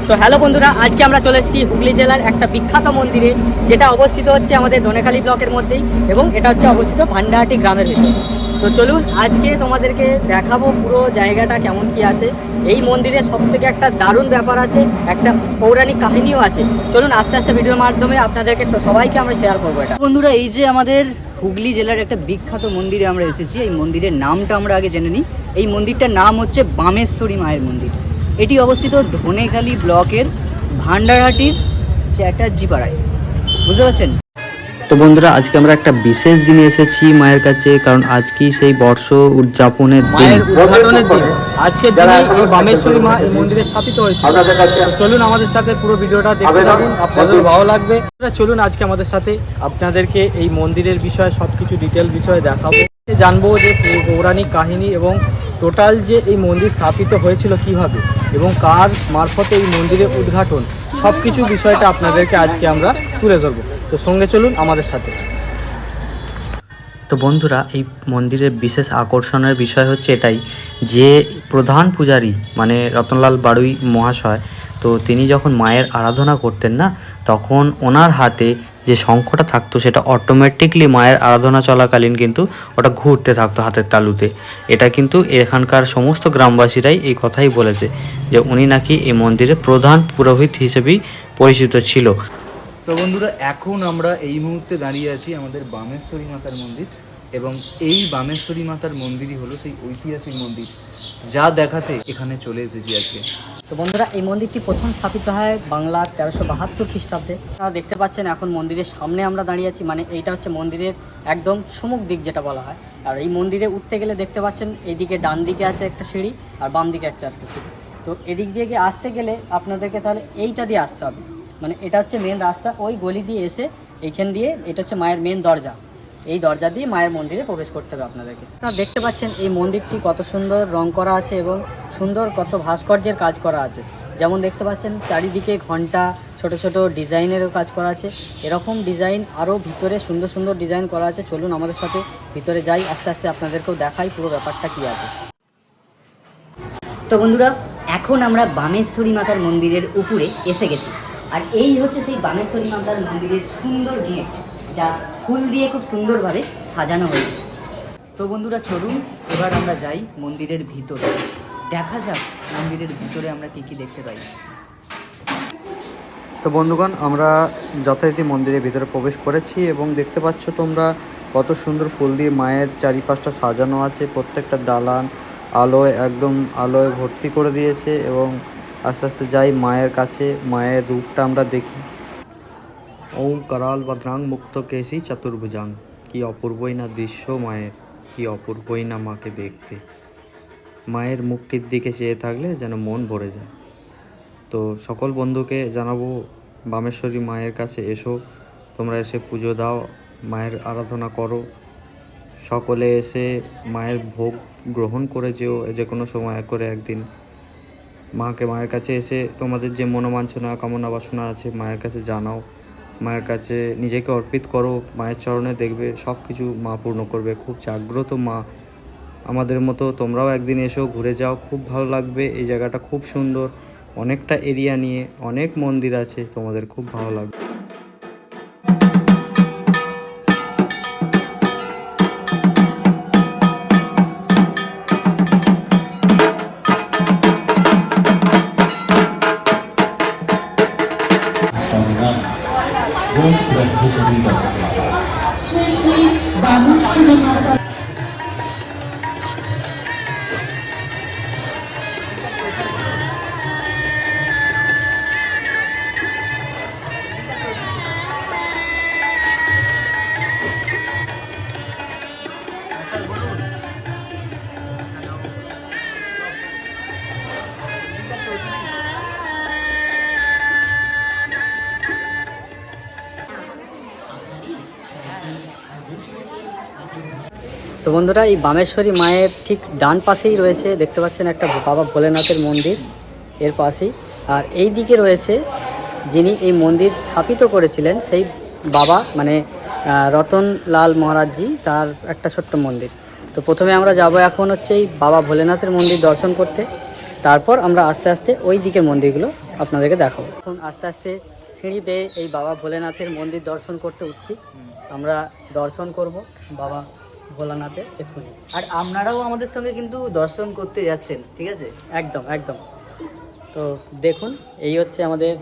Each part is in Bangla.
সো হ্যালো বন্ধুরা, আজকে আমরা চলে এসেছি হুগলি জেলার একটা বিখ্যাত মন্দিরে, যেটা অবস্থিত হচ্ছে আমাদের ধনেখালি ব্লকের মধ্যেই, এবং এটা হচ্ছে অবস্থিত ভান্ডাহাটি গ্রামের ভিতরে। তো চলুন আজকে তোমাদেরকে দেখাবো পুরো জায়গাটা কেমন কি আছে। এই মন্দিরে সব থেকে একটা দারুণ ব্যাপার আছে, একটা পৌরাণিক কাহিনীও আছে। চলুন আস্তে আস্তে ভিডিওর মাধ্যমে আপনাদেরকে সবাইকে আমরা শেয়ার করবো এটা। বন্ধুরা, এই যে আমাদের হুগলি জেলার একটা বিখ্যাত মন্দিরে আমরা এসেছি, এই মন্দিরের নামটা আমরা আগে জেনে নিই। এই মন্দিরটার নাম হচ্ছে বামেশ্বরী মায়ের মন্দির। এটি অবস্থিত ধনেখালি ব্লকের ভান্ডারহাটির চ্যাটার্জি পাড়ায়, বুঝতে পারছেন? তো বন্ধুরা, আজকে আমরা একটা বিশেষ দিনে এসেছি মায়ের কাছে, কারণ আজকেই সেই বর্ষ উদযাপনের দিন, মায়ের উদ্ঘাটনের দিন। আজকের দিনে এই বামেশ্বরী মা এই মন্দিরে স্থাপিত হয়েছে। চলুন আমাদের সাথে পুরো ভিডিওটা দেখতে থাকুন, আপনাদের ভালো লাগবে। চলুন আজকে আমাদের সাথে আপনাদেরকে এই মন্দিরের বিষয়ে সবকিছু ডিটেল বিষয়ে দেখাবো, জানবো যে পৌরাণিক কাহিনী এবং টোটাল যে এই মন্দির স্থাপিত হয়েছিল কিভাবে এবং কার মারফতে এই মন্দিরের উদ্ঘাটন, সবকিছু বিষয়টা আপনাদেরকে আজকে আমরা তুলে ধরবো। তো সঙ্গে চলুন আমাদের সাথে। তো বন্ধুরা, এই মন্দিরের বিশেষ আকর্ষণের বিষয় হচ্ছে এটাই যে প্রধান পূজারী মানে রতনলাল বাড়ুই মহাশয়, তো তিনি যখন মায়ের আরাধনা করতেন না, তখন ওনার হাতে যে শঙ্খটা থাকতো সেটা অটোমেটিকলি মায়ের আরাধনা চলাকালীন কিন্তু ওটা ঘুরতে থাকতো হাতের তালুতে। এটা কিন্তু এখানকার সমস্ত গ্রামবাসীরাই এই কথাই বলেছে যে উনি নাকি এই মন্দিরের প্রধান পুরোহিত হিসেবেই পরিচিত ছিল। তো বন্ধুরা, এখন আমরা এই মুহূর্তে দাঁড়িয়ে আছি আমাদের বামেশ্বরী মাতার মন্দির, এবং এই বামেশ্বরী মাতার মন্দিরই হলো সেই ঐতিহাসিক মন্দির যা দেখাতে এখানে চলে এসেছি আজকে। তো বন্ধুরা, এই মন্দিরটি প্রথম স্থাপিত হয় বাংলার 1372 খ্রিস্টাব্দে। আপনারা দেখতে পাচ্ছেন এখন মন্দিরের সামনে আমরা দাঁড়িয়ে আছি, মানে এইটা হচ্ছে মন্দিরের একদম সম্মুখ দিক যেটা বলা হয়। আর এই মন্দিরে উঠতে গেলে দেখতে পাচ্ছেন এইদিকে ডান দিকে আছে একটা সিঁড়ি আর বাম দিকে একটা সিঁড়ি। তো এদিক দিয়ে গিয়ে আসতে গেলে আপনাদেরকে তাহলে এইটা দিয়ে আসতে হবে, মানে এটা হচ্ছে মেন রাস্তা। ওই গলি দিয়ে এসে এইখান দিয়ে এটা হচ্ছে মায়ের মেন দরজা, এই দরজা দিয়ে মায়ের মন্দিরে প্রবেশ করতে হবে আপনাদেরকে। আপনারা দেখতে পাচ্ছেন এই মন্দিরটি কত সুন্দর রং করা আছে এবং সুন্দর কত ভাস্কর্যের কাজ করা আছে। যেমন দেখতে পাচ্ছেন চারিদিকে ঘন্টা, ছোট ছোট ডিজাইনেরও কাজ করা আছে। এরকম ডিজাইন আরও ভিতরে সুন্দর সুন্দর ডিজাইন করা আছে। চলুন আমাদের সাথে ভিতরে যাই, আস্তে আস্তে আপনাদেরকেও দেখাই পুরো ব্যাপারটা কী আছে। তো বন্ধুরা, এখন আমরা বামেশ্বরী মাতার মন্দিরের উপরে এসে গেছি, আর এই হচ্ছে সেই বামেশ্বরী মাতার মন্দিরের সুন্দর গেট, যা ফুল দিয়ে খুব সুন্দরভাবে সাজানো হয়েছে। তো বন্ধুরা, চলুন এবার আমরা যাই মন্দিরের ভিতরে, দেখা যাক মন্দিরের ভিতরে আমরা কী কী দেখতে পাই। তো বন্ধুগণ, আমরা যথারীতি মন্দিরের ভিতরে প্রবেশ করেছি এবং দেখতে পাচ্ছ তোমরা কত সুন্দর ফুল দিয়ে মায়ের চারিপাশটা সাজানো আছে। প্রত্যেকটা দালান আলোয় একদম আলোয় ভর্তি করে দিয়েছে, এবং আস্তে আস্তে যাই মায়ের কাছে, মায়ের রূপটা আমরা দেখি। ওম कराल भद्रांग मुक्त केसी चतुर्भुजांग, কি অপূর্বই না দৃশ্য মায়ের, কি অপূর্বই না মাকে দেখতে। মায়ের মুখটির দিকে চেয়ে থাকলে যেন মন ভরে যায়। তো সকল বন্ধুকে জানাবো, বামেশ্বরী মায়ের কাছে এসো, তোমরা এসে পুজো দাও, মায়ের আরাধনা করো। সকলে এসে মায়ের ভোগ গ্রহণ করে যেও, যে কোনো সময় করে একদিন মায়ের কাছে এসে তোমাদের যে মনোবাঞ্ছনা কামনা বাসনা আছে মায়ের কাছে জানাও, মায়ের কাছে নিজেকে অর্পিত করো। মায়ের চরণে দেখবে সব কিছু মা পূর্ণ করবে। খুব জাগ্রত মা, আমাদের মতো তোমরাও একদিন এসো, ঘুরে যাও, খুব ভালো লাগবে। এই জায়গাটা খুব সুন্দর, অনেকটা এরিয়া নিয়ে অনেক মন্দির আছে, তোমাদের খুব ভালো লাগবে। শ্রী শ্রী বামেশ্বরী মাতা। তো বন্ধুরা, এই বামেশ্বরী মায়ের ঠিক ডান পাশেই রয়েছে, দেখতে পাচ্ছেন একটা বাবা ভোলেনাথের মন্দির এর পাশেই। আর এই দিকে রয়েছে যিনি এই মন্দির স্থাপিত করেছিলেন, সেই বাবা মানে রতনলাল মহারাজজি, তার একটা ছোট্ট মন্দির। তো প্রথমে আমরা যাব এখন হচ্ছে এই বাবা ভোলেনাথের মন্দির দর্শন করতে। তারপর আমরা আস্তে আস্তে ওই দিকের মন্দিরগুলো আপনাদেরকে দেখাবো। এখন আস্তে আস্তে সিঁড়ি বেয়ে এই বাবা ভোলেনাথের মন্দির দর্শন করতে উঠছি। আমরা দর্শন করব বাবা ভোলানাথের এক্ষুনি। আর আপনারাও আমাদের সঙ্গে কিন্তু দর্শন করতে যাচ্ছেন, ঠিক আছে? একদম একদম। তো দেখুন এই হচ্ছে আমাদের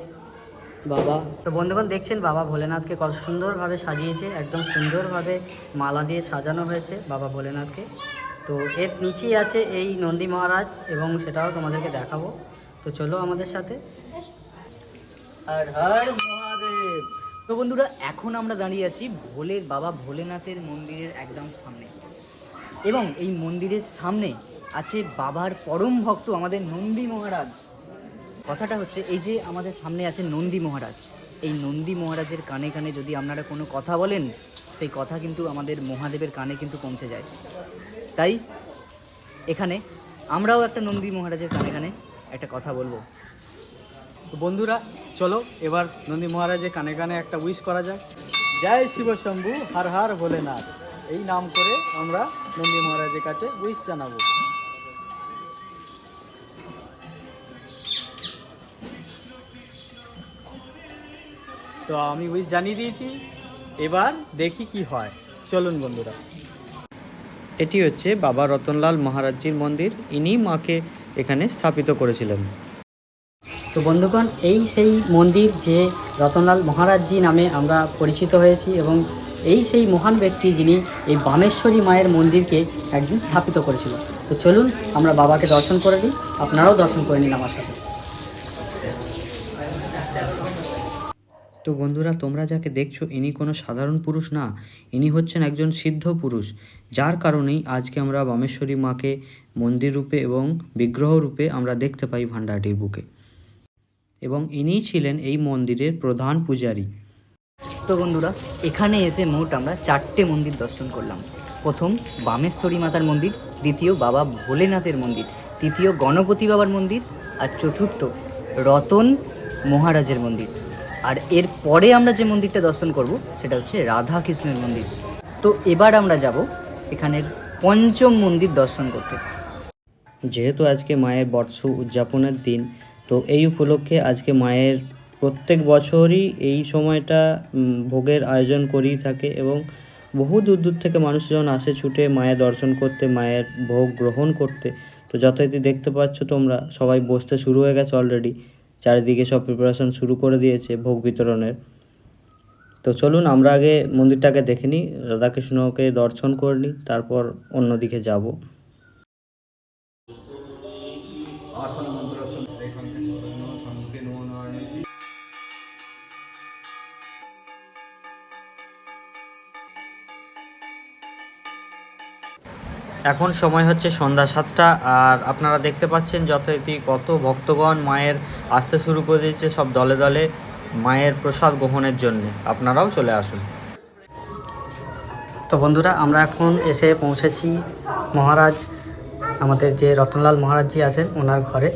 বাবা। তো বন্ধুগণ দেখছেন বাবা ভোলেনাথকে কত সুন্দরভাবে সাজিয়েছে, একদম সুন্দরভাবে মালা দিয়ে সাজানো হয়েছে বাবা ভোলেনাথকে। তো এর নিচেই আছে এই নন্দী মহারাজ এবং সেটাও তোমাদেরকে দেখাবো। তো চলো আমাদের সাথে। আর হর মহাদেব। তো বন্ধুরা এখন আমরা দাঁড়িয়ে আছি বাবা ভোলেনাথের মন্দিরের একদম সামনে, এবং এই মন্দিরের সামনে আছে বাবার পরম ভক্ত আমাদের নন্দী মহারাজ। কথাটা হচ্ছে এই যে আমাদের সামনে আছে নন্দী মহারাজ, এই নন্দী মহারাজের কানে কানে যদি আপনারা কোনো কথা বলেন, সেই কথা কিন্তু আমাদের মহাদেবের কানে কিন্তু পৌঁছে যায়। তাই এখানে আমরাও একটা নন্দী মহারাজের কানে কানে একটা কথা বলবো। তো বন্ধুরা চলো এবার নন্দী মহারাজের কানে কানে একটা উইশ করা যাক। জয় শিব শম্ভু হর হর ভোলেনাথ, এই নাম করে আমরা নন্দী মহারাজের কাছে উইশ জানাবো। তো আমি উইশ জানিয়ে দিয়েছি, এবার দেখি কি হয়। চলুন বন্ধুরা। এটি হচ্ছে বাবা রতনলাল মহারাজজির মন্দির, ইনি মাকে এখানে স্থাপিত করেছিলেন। তো বন্ধুগণ এই সেই মন্দির যে রতনলাল মহারাজজি নামে আমরা পরিচিত হয়েছি, এবং এই সেই মহান ব্যক্তি যিনি এই বামেশ্বরী মায়ের মন্দিরকে একদিন স্থাপিত করেছিল। তো চলুন আমরা বাবাকে দর্শন করে নিই, আপনারাও দর্শন করে নিন আমার সাথে। তো বন্ধুরা তোমরা যাকে দেখছো ইনি কোনো সাধারণ পুরুষ না, ইনি হচ্ছেন একজন সিদ্ধ পুরুষ, যার কারণেই আজকে আমরা বামেশ্বরী মাকে মন্দির রূপে এবং বিগ্রহ রূপে আমরা দেখতে পাই ভান্ডারটির বুকে, এবং ইনিই ছিলেন এই মন্দিরের প্রধান পূজারী। তো বন্ধুরা এখানে এসে মোট আমরা 4টে মন্দির দর্শন করলাম। প্রথম বামেশ্বরী মাতার মন্দির, দ্বিতীয় বাবা ভোলেনাথের মন্দির, তৃতীয় গণপতি বাবার মন্দির, আর চতুর্থ রতন মহারাজের মন্দির। আর এর পরে আমরা যে মন্দিরটা দর্শন করব সেটা হচ্ছে রাধা কৃষ্ণের মন্দির। তো এবার আমরা যাব এখানের পঞ্চম মন্দির দর্শন করতে। যেহেতু আজকে মায়ের বর্ষ উদযাপনের দিন, তো এই উপলক্ষে আজকে মায়ের প্রত্যেক বছরই এই সময়টা ভোগের আয়োজন করেই থাকে, এবং বহু দূর দূর থেকে মানুষজন আসে ছুটে মায়ের দর্শন করতে, মায়ের ভোগ গ্রহণ করতে। তো যথারীতি দেখতে পাচ্ছ তোমরা, সবাই বসতে শুরু হয়ে গেছে অলরেডি, চারিদিকে সব প্রিপারেশন শুরু করে দিয়েছে ভোগ বিতরণের। তো চলুন আমরা আগে মন্দিরটাকে দেখে নিই, রাধাকৃষ্ণকে দর্শন করে নিই, তারপর অন্যদিকে যাব। आसन मंत्र सम्मुखे नमो नारायण। এখন সময় হচ্ছে সন্ধ্যা 7টা, আর আপনারা দেখতে পাচ্ছেন যথারীতি কত ভক্তগণ মায়ের আসতে শুরু করে দিয়েছে সব দলে দলে মায়ের প্রসাদ গ্রহণের জন্য। আপনারাও চলে আসুন। তো বন্ধুরা আমরা এখন এসে পৌঁছেছি মহারাজ, আমাদের যে রতনলাল মহারাজজি আছেন ওনার ঘরে।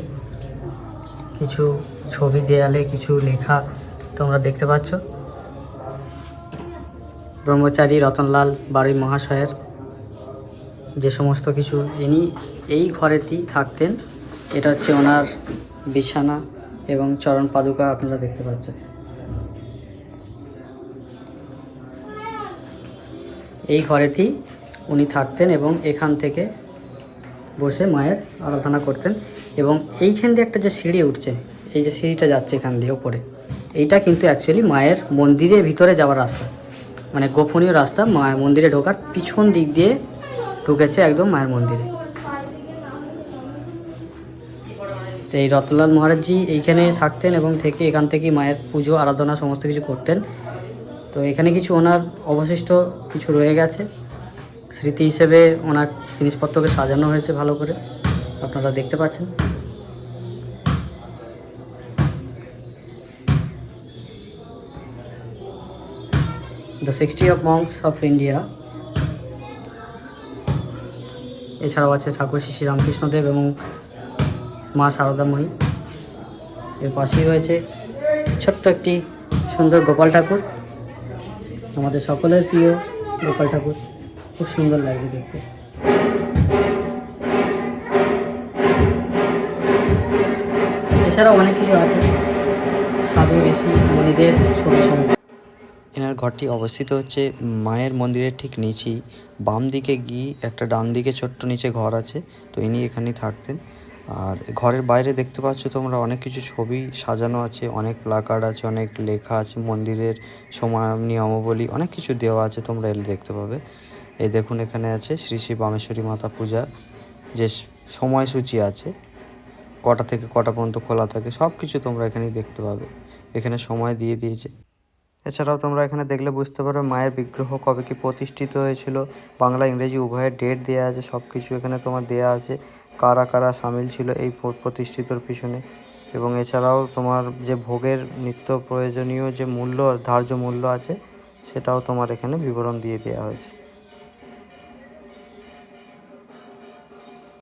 কিছু ছবি দেয়ালে কিছু লেখা তোমরা দেখতে পাচ্ছ, ব্রহ্মচারী রতনলাল বাড়ি মহাশয়ের যে সমস্ত কিছু, ইনি এই ঘরেতেই থাকতেন। এটা হচ্ছে ওনার বিছানা এবং চরণ পাদুকা আপনারা দেখতে পাচ্ছেন। এই ঘরেতেই উনি থাকতেন এবং এখান থেকে বসে মায়ের আরাধনা করতেন। এবং এইখান দিয়ে একটা যে সিঁড়ি উঠছে, এই যে সিঁড়িটা যাচ্ছে এখান দিয়ে ওপরে, এইটা কিন্তু অ্যাকচুয়ালি মায়ের মন্দিরের ভিতরে যাওয়ার রাস্তা, মানে গোপনীয় রাস্তা। মায়ের মন্দিরে ঢোকার পিছন দিক দিয়ে ঢুকেছে একদম মায়ের মন্দিরে। তো এই রতনলাল মহারাজজি এইখানে থাকতেন এবং থেকে এখান থেকেই মায়ের পুজো আরাধনা সমস্ত কিছু করতেন। তো এখানে কিছু ওনার অবশিষ্ট কিছু রয়ে গেছে, স্মৃতি হিসেবে ওনার জিনিসপত্রকে সাজানো হয়েছে ভালো করে, আপনারা দেখতে পাচ্ছেন। The 60 of monks of India. এছাড়াও আছে ঠাকুর শ্রী শ্রী রামকৃষ্ণদেব এবং মা শারদাময়ী। এর পাশেই রয়েছে ছোট্ট একটি সুন্দর গোপাল ঠাকুর, আমাদের সকলের প্রিয় গোপাল ঠাকুর, খুব সুন্দর লাগছে দেখতে। এছাড়াও অনেক কিছু আছে, সাধু ঋষি মুনিদের ছবি সমূহ। এনার ঘরটি অবস্থিত হচ্ছে মায়ের মন্দিরের ঠিক নিচেই, বাম দিকে গিয়ে একটা ডান দিকে ছোট্ট নিচে ঘর আছে, তো ইনি এখানেই থাকতেন। আর ঘরের বাইরে দেখতে পাচ্ছ তোমরা অনেক কিছু ছবি সাজানো আছে, অনেক প্লাকার্ড আছে, অনেক লেখা আছে, মন্দিরের সময় নিয়মাবলী অনেক কিছু দেওয়া আছে, তোমরা এলে দেখতে পাবে। এই দেখুন এখানে আছে শ্রী শ্রী বামেশ্বরী মাতা পূজা যে সময়সূচি আছে, কটা থেকে কটা পর্যন্ত খোলা থাকে, সব কিছু তোমরা এখানেই দেখতে পাবে। এখানে সময় দিয়ে দিয়েছে। এছাড়াও তোমরা এখানে দেখলে বুঝতে পারবে মায়ের বিগ্রহ কবে কি প্রতিষ্ঠিত হয়েছিল, বাংলা ইংরেজি উভয়ের ডেট দেওয়া আছে, সব কিছু এখানে তোমার দেওয়া আছে, কারা কারা সামিল ছিল এই প্রতিষ্ঠিতর পিছনে। এবং এছাড়াও তোমার যে ভোগের নিত্য প্রয়োজনীয় যে মূল্য, ধার্য মূল্য আছে, সেটাও তোমার এখানে বিবরণ দিয়ে দেওয়া হয়েছে।